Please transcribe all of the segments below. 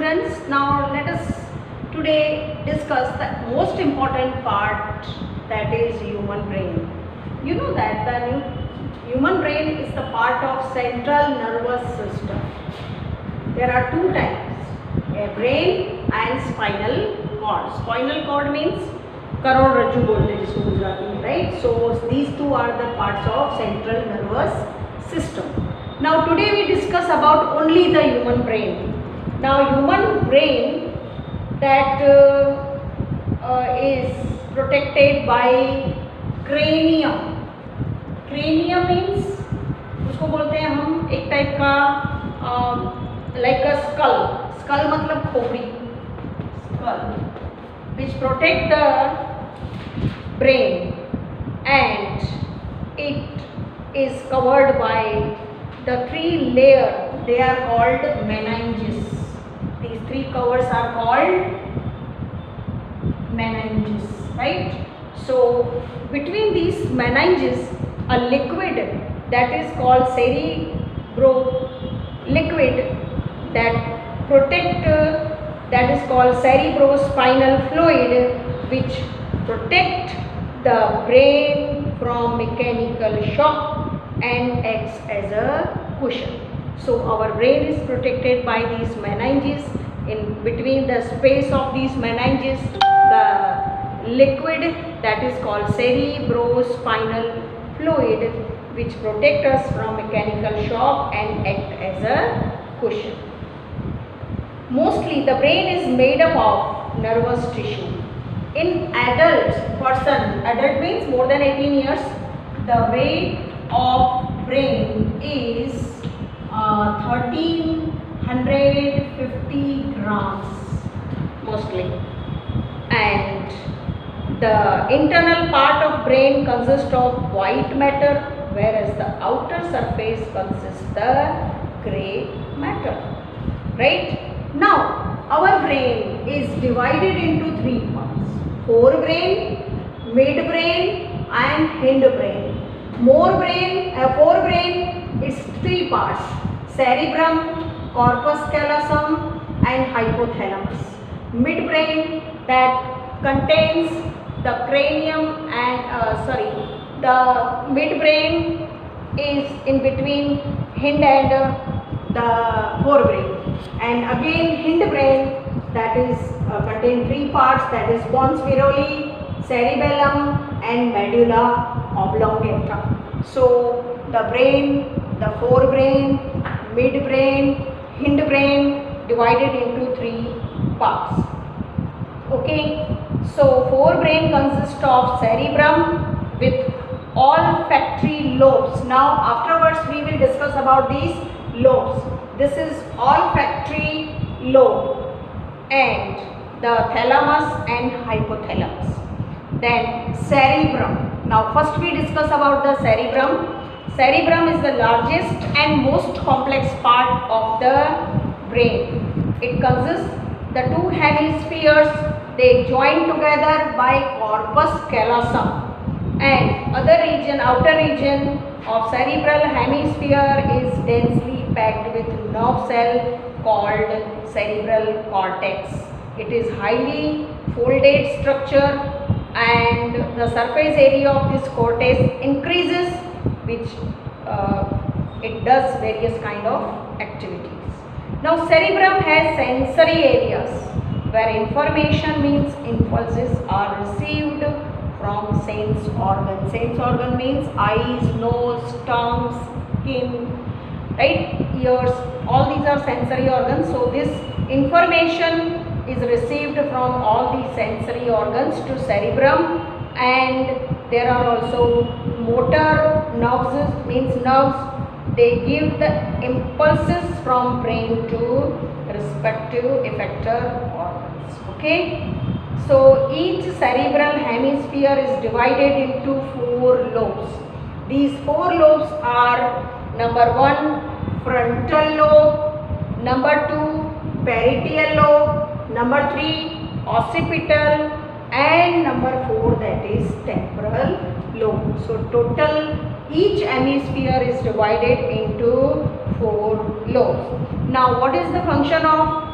students, now let us today discuss the most important part, that is human brain. You know that the human brain is the part of central nervous system. There are two types, a brain and spinal cord. Spinal cord means करोड़रज्जु बोलते हैं जिसको गुजराती में, right? So these two are the parts of central nervous system. Now today we discuss about only the human brain. Now human brain that is protected by cranium. Cranium means उसको बोलते हैं हम एक type का like a skull. Skull मतलब खोपड़ी. Skull which protect the brain, and it is covered by the three layer. They are called meninges. These three covers are called meninges, right? So between these meninges a liquid that is called cerebro liquid that protect that is called cerebrospinal fluid, which protect the brain from mechanical shock and acts as a cushion. So our brain is protected by these meninges. In between the space of these meninges, the liquid that is called cerebrospinal fluid, which protect us from mechanical shock and act as a cushion. Mostly the brain is made up of nervous tissue. In adult person, adult means more than 18 years, the weight of brain is 1350 grams mostly, and the internal part of brain consists of white matter, whereas the outer surface consists the grey matter, right? Now our brain is divided into three parts: forebrain, midbrain and hindbrain. Forebrain is three parts: cerebrum, corpus callosum and hypothalamus. Midbrain that contains the cranium and the midbrain is in between hind and the forebrain, and again hindbrain that is contain three parts, that is pons viruli, cerebellum and medulla oblongata. So the brain, the forebrain, midbrain, hindbrain divided into three parts. Okay, so forebrain consists of cerebrum with olfactory lobes. Now afterwards we will discuss about these lobes. This is olfactory lobe and the thalamus and hypothalamus. Then cerebrum. Now first we discuss about the cerebrum. Cerebrum is the largest and most complex part of the brain. It consists the two hemispheres. They join together by corpus callosum, and outer region of cerebral hemisphere is densely packed with nerve cell called cerebral cortex. It is highly folded structure, and the surface area of this cortex increases, which it does various kind of activities. Now cerebrum has sensory areas where information means impulses are received from sense organ. Sense organ means eyes, nose, tongue, skin, right, ears, all these are sensory organs. So this information is received from all these sensory organs to cerebrum, and there are also motor nerves, means nerves. They give the impulses from brain to respective effector organs. Okay, so each cerebral hemisphere is divided into four lobes. These four lobes are: number 1 frontal lobe, number 2 parietal lobe, number 3 occipital, and number 4 that is temporal lobe. So total each hemisphere is divided into 4 lobes. Now what is the function of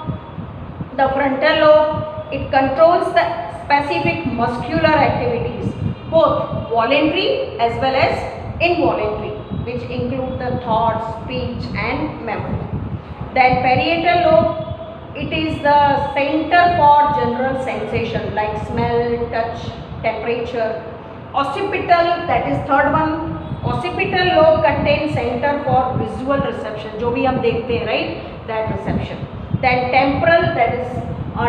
The frontal lobe, it controls the specific muscular activities, both voluntary as well as involuntary, which include the thoughts, speech and memory. Then parietal lobe, it is the center for general sensation like smell, touch, temperature. Occipital, that is third one. Occipital lobe contains center for visual reception, जो भी हम देखते हैं, right? That reception. Then temporal, that is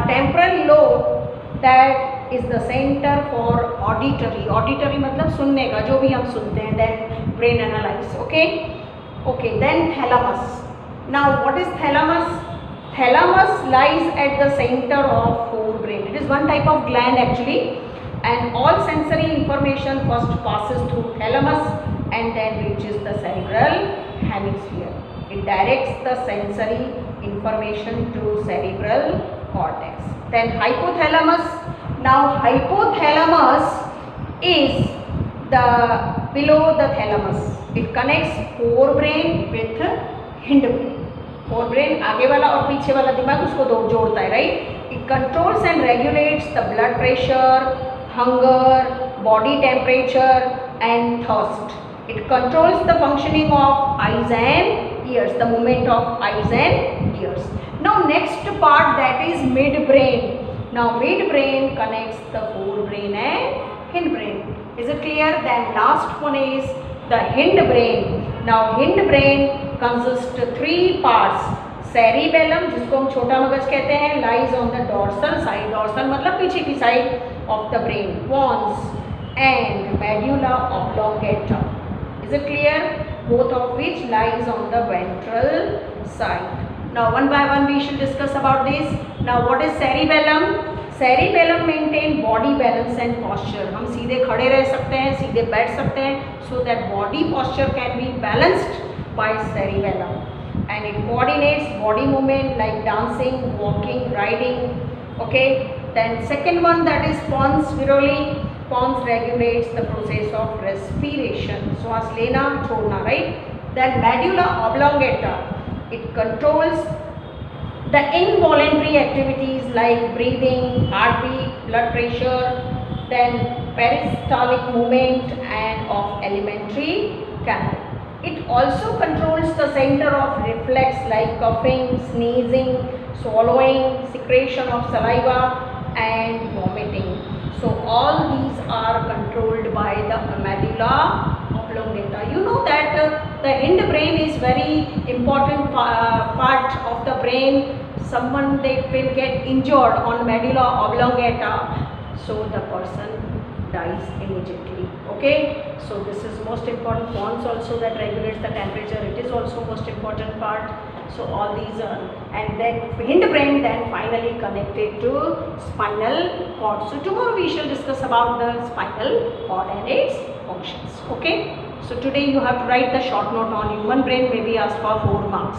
temporal lobe, that is the center for auditory. Auditory मतलब सुनने का, जो भी हम सुनते हैं. Then brain analyze. Okay. Then thalamus. Now what is thalamus? Thalamus lies at the center of forebrain. It is one type of gland actually, and all sensory information first passes through thalamus and then reaches the cerebral hemisphere. It directs the sensory information to cerebral cortex. Then hypothalamus. Now hypothalamus is the below the thalamus. It connects forebrain with hindbrain. Forebrain आगे वाला और पीछे वाला दिमाग उसको जोड़ता है, right? It controls and regulates the blood pressure, hunger, body temperature and thirst. It controls the functioning of eyes and ears, the movement of eyes and ears. Now next part, that is midbrain. Now midbrain connects the forebrain and hindbrain. Is it clear? Then last one is the hindbrain. Now hindbrain consists of three parts. Cerebellum, जिसको हम छोटा मगज कहते हैं, lies on the dorsal side. Dorsal मतलब पीछे की side of the brain. Pons and medulla oblongata. Is it clear? Both of which lies on the ventral side. Now one by one we shall discuss about this. Now what is cerebellum? Cerebellum maintain body balance and posture. हम सीधे खड़े रह सकते हैं, सीधे बैठ सकते हैं, so that body posture can be balanced by cerebellum, and it coordinates body movement like dancing, walking, riding. Okay. Then second one, that is pons viruli. Pons regulates the process of respiration. श्वास लेना छोड़ना, right? Then medulla oblongata, it controls the involuntary activities like breathing, heartbeat, blood pressure, then peristaltic movement and of alimentary canal. It also controls the center of reflex like coughing, sneezing, swallowing, secretion of saliva and vomiting. So all these are controlled by the medulla oblongata. You know that the hindbrain is very important part of the brain. Someone, they will get injured on medulla oblongata, so the person dies immediately. Okay, so this is most important. Pons also, that regulates the temperature, it is also most important part. So all these are, and then hindbrain then finally connected to spinal cord. So tomorrow we shall discuss about the spinal cord and its functions. Okay, so today you have to write the short note on human brain, maybe asked for 4 marks.